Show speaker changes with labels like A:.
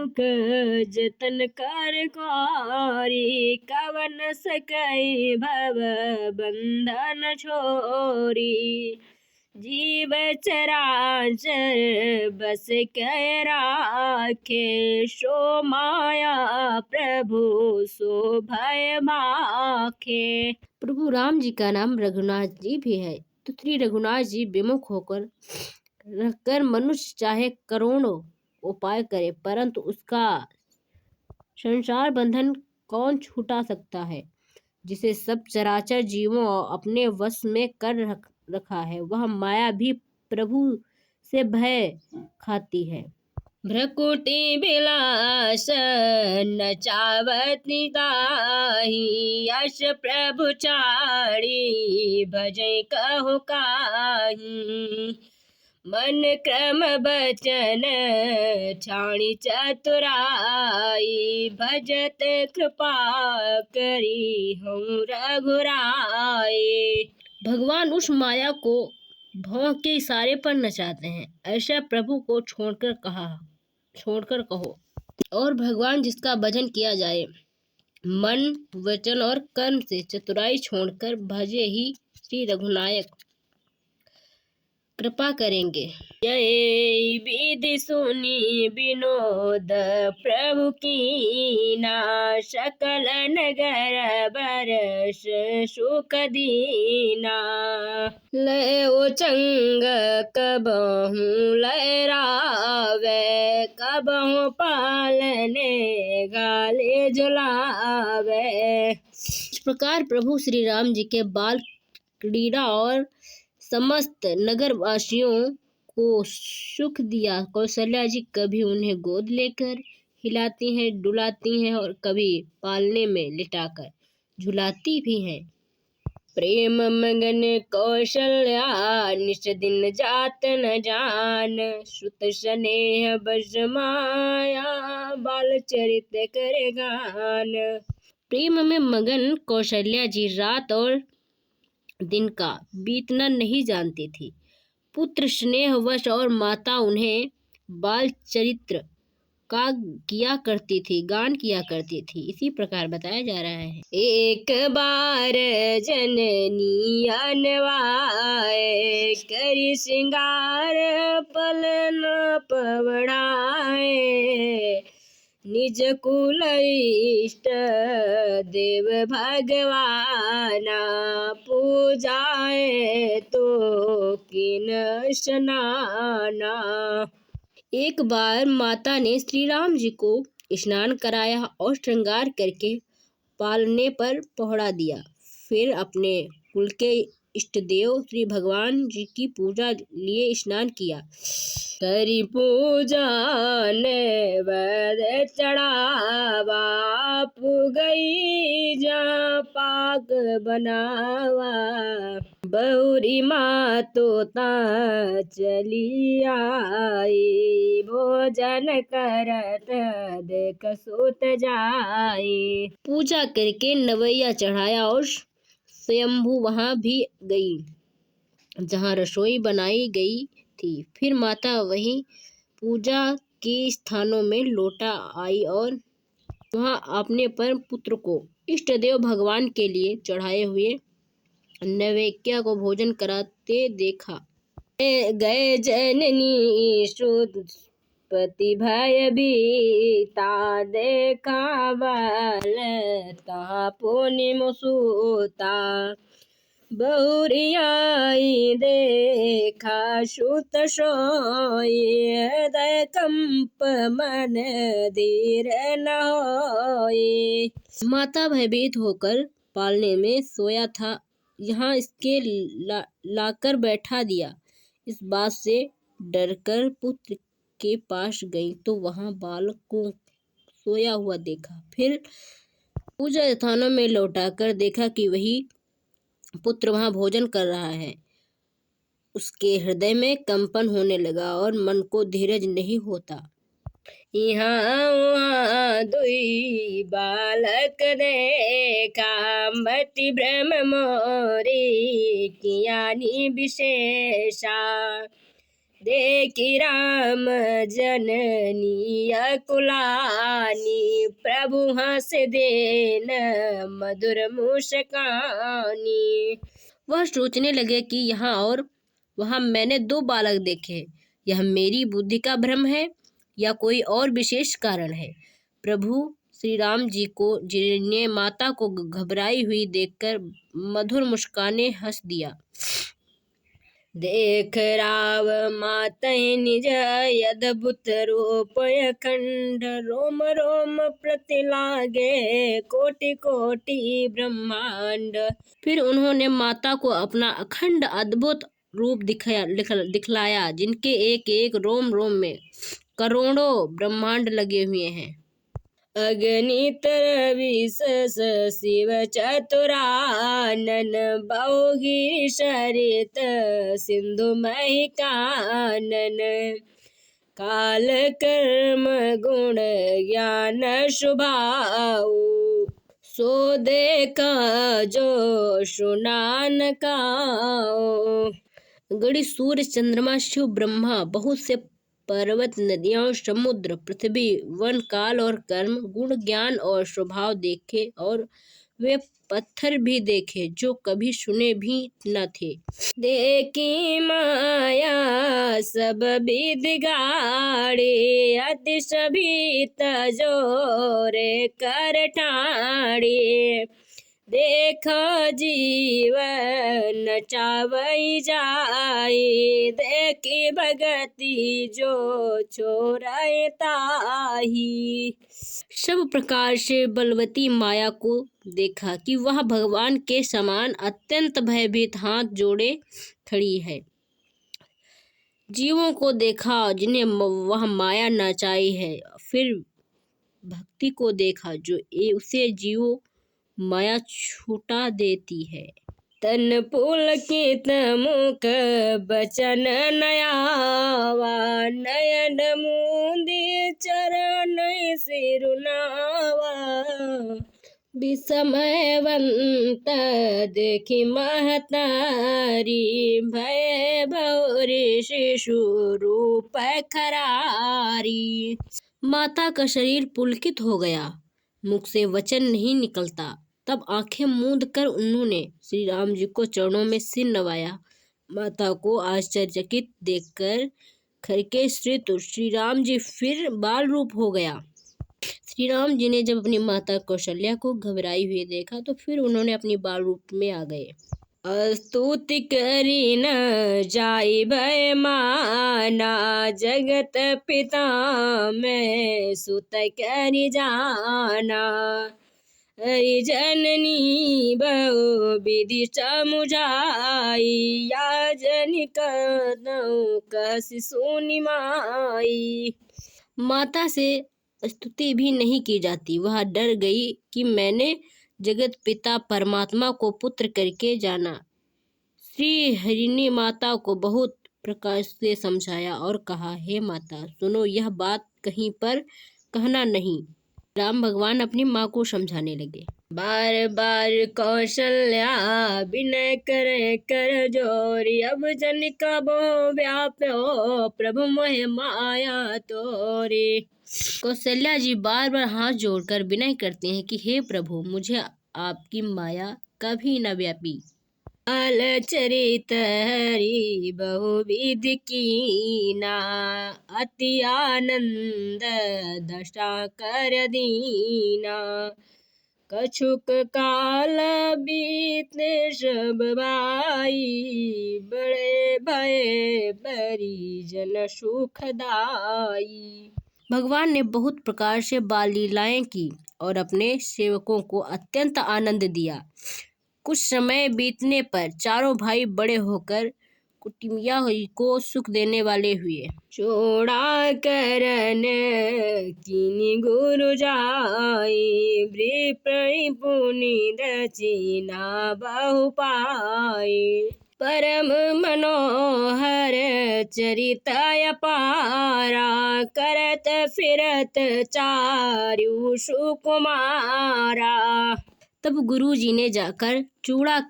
A: दुख जतन कर गौरी, कवन सकई भव बंधन छोरी। जीव चराचर बस कै राखे, सो माया प्रभु सो भय माखे। प्रभु राम जी का नाम रघुनाथ जी भी है। तो श्री रघुनाथ जी विमुख होकर रहकर मनुष्य चाहे करोड़ों उपाय करे, परंतु उसका संसार बंधन कौन छुटा सकता है। जिसे सब चराचर जीवों अपने वश में कर रखा है, वह माया भी प्रभु से भय खाती है। भ्रकुटी बिलास नचावती ताही, यश प्रभु चारी भजै कहु काही। मन क्रम बचन छाणी चतुराई, भजत कृपा करी हूँ रघुराई। भगवान उस माया को भौं के इशारे पर नचाते हैं, ऐसा प्रभु को छोड़कर कहो। और भगवान जिसका भजन किया जाए मन वचन और कर्म से, चतुराई छोड़कर भजे ही श्री रघुनायक कृपा करेंगे। जय विधि सुनी विनोद प्रभु कीना, सकल नगर बरस सुख दीना। लयो चंग कबहू लहरावे, कबहू पालने गाले झुलावे। इस प्रकार प्रभु श्री राम जी के बाल क्रीड़ा और समस्त नगरवासियों को सुख दिया। कौशल्या जी कभी उन्हें गोद लेकर हिलाती हैं, डुलाती हैं और कभी पालने में लिटाकर झुलाती भी हैं। प्रेम मगन कौशल्या निश दिन जात न जान, श्रुत स्नेह बस माया बाल चरित करे गान। प्रेम में मगन कौशल्या जी रात और दिन का बीतना नहीं जानती थी। पुत्र स्नेहवश और माता उन्हें बाल चरित्र का गान किया करती थी। इसी प्रकार बताया जा रहा है। एक बार जननी अनवाए, करी श्रृंगार पलन पवड़ाए। निज कुल इष्ट देव भगवाना, पूजाए तो किन स्नाना। एक बार माता ने श्री राम जी को स्नान कराया और श्रृंगार करके पालने पर पहुंचा दिया। फिर अपने कुल के इष्ट देव श्री भगवान जी की पूजा लिए स्नान किया। करी पूजा नैवेद्य चढ़ावा, गई जा पाक बनावा। बहुरी माँ तोता चली आई, भोजन करत देख सुत जाई। पूजा करके नवैया चढ़ाया और स्वयंभू वहां भी गई जहां रसोई बनाई गई थी। फिर माता वहीं पूजा के स्थानों में लौटा आई और वहां अपने पर पुत्र को इष्ट देव भगवान के लिए चढ़ाए हुए नैवेद्य को भोजन कराते देखा। गए जननी श्रुतपति भय बीता, देखा बाल ता पुनि मुसूता। बहुरियाई देखा सुत सोई, हृदय कंप मन धीर न होई। माता भयभीत होकर पालने में सोया था, यहाँ इसके लाकर बैठा दिया। इस बात से डरकर पुत्र के पास गई तो वहां बालक को सोया हुआ देखा। फिर पूजा स्थानों में लौटाकर देखा कि वही पुत्र वहां भोजन कर रहा है। उसके हृदय में कंपन होने लगा और मन को धीरज नहीं होता। यहाँ दुई बालक देखा, मति ब्रह्म मोरी कियानी विशेषा। देखी राम जननी अकुलानी, प्रभु हंस देन मधुर मुस्कानी। वह सोचने लगे कि यहाँ और वहाँ मैंने दो बालक देखे, यह मेरी बुद्धि का भ्रम है या कोई और विशेष कारण है। प्रभु श्री राम जी ने माता को घबराई हुई देखकर मधुर मुस्काने हंस दिया। देख राव मातहि निज अद्भुत रूप अखंड, रोम रोम प्रति लागे कोटि कोटि ब्रह्मांड। फिर उन्होंने माता को अपना अखंड अद्भुत रूप दिखलाया, जिनके एक एक रोम रोम में करोड़ों ब्रह्मांड लगे हुए हैं। अगणित विशेष शिव चतुरानन, बहुगिरि सरित सिंधु महि कानन। काल कर्म गुण ज्ञान स्वभाव, सो देखा जो सुना न काओ। गणित सूर्य चंद्रमा शिव ब्रह्मा, बहुत से पर्वत नदियां समुद्र पृथ्वी वन काल और कर्म गुण ज्ञान और स्वभाव देखे, और वे पत्थर भी देखे जो कभी सुने भी न थे। देखी माया सब विध गाड़े, अति सभी तजोरे कर ठाड़े। देखो जीवन नचावई जाई, देखी भगति जो छोड़े ताही। सब प्रकार से बलवती माया को देखा कि वह भगवान के समान अत्यंत भयभीत हाथ जोड़े खड़ी है। जीवों को देखा जिन्हें वह माया नचाई है। फिर भक्ति को देखा जो उसे जीवों माया छूटा देती है। तन पुलकित मुख बचन नयावा, नयन मुंदी चरण सिरुनावा। विस्मयवंत देखी महतारी, भय भौरी शिशु रूप खरारी। माता का शरीर पुलकित हो गया, मुख से वचन नहीं निकलता। तब आंखें मूंद कर उन्होंने श्री राम जी को चरणों में सिर नवाया। माता को आश्चर्यचकित देखकर खरके श्री राम जी फिर बाल रूप हो गया। श्री राम जी ने जब अपनी माता कौशल्या को घबराई हुई देखा तो फिर उन्होंने अपनी बाल रूप में आ गए। स्तुति करी न जाई भय माना, जगत पिता में सुत करी जाना। हरि जननी बहु विधि समुझाई, या जनिक कसी सुनि माई। माता से स्तुति भी नहीं की जाती। वह डर गई कि मैंने जगत पिता परमात्मा को पुत्र करके जाना। श्री हरि ने माता को बहुत प्रकार से समझाया और कहा, हे माता सुनो, यह बात कहीं पर कहना नहीं। राम भगवान अपनी माँ को समझाने लगे। बार बार कौशल्या विनय करे कर जोरी, अब जनिका बो व्याप्यो प्रभु मोह माया तोरी। कौशल्या जी बार बार हाथ जोड़कर विनय करते हैं कि हे प्रभु, मुझे आपकी माया कभी न व्यापी। काल चरित हरि बहुविध कीना, अति आनंद दशा कर दीना। कछुक काल बीते सब भाई, बड़े भय परिजन सुखदाई। भगवान ने बहुत प्रकार से बाल लीलाएं की और अपने सेवकों को अत्यंत आनंद दिया। कुछ समय बीतने पर चारों भाई बड़े होकर कुटुंबिया को सुख देने वाले हुए। चोड़ा करन कीनी गुरु जाई, वृप्र पुनि दक्षिणा बहु पाई। परम मनोहर चरित अपारा, करत फिरत चारु सुकुमारा। तब गुरु जी ने जाकर चूड़ा कर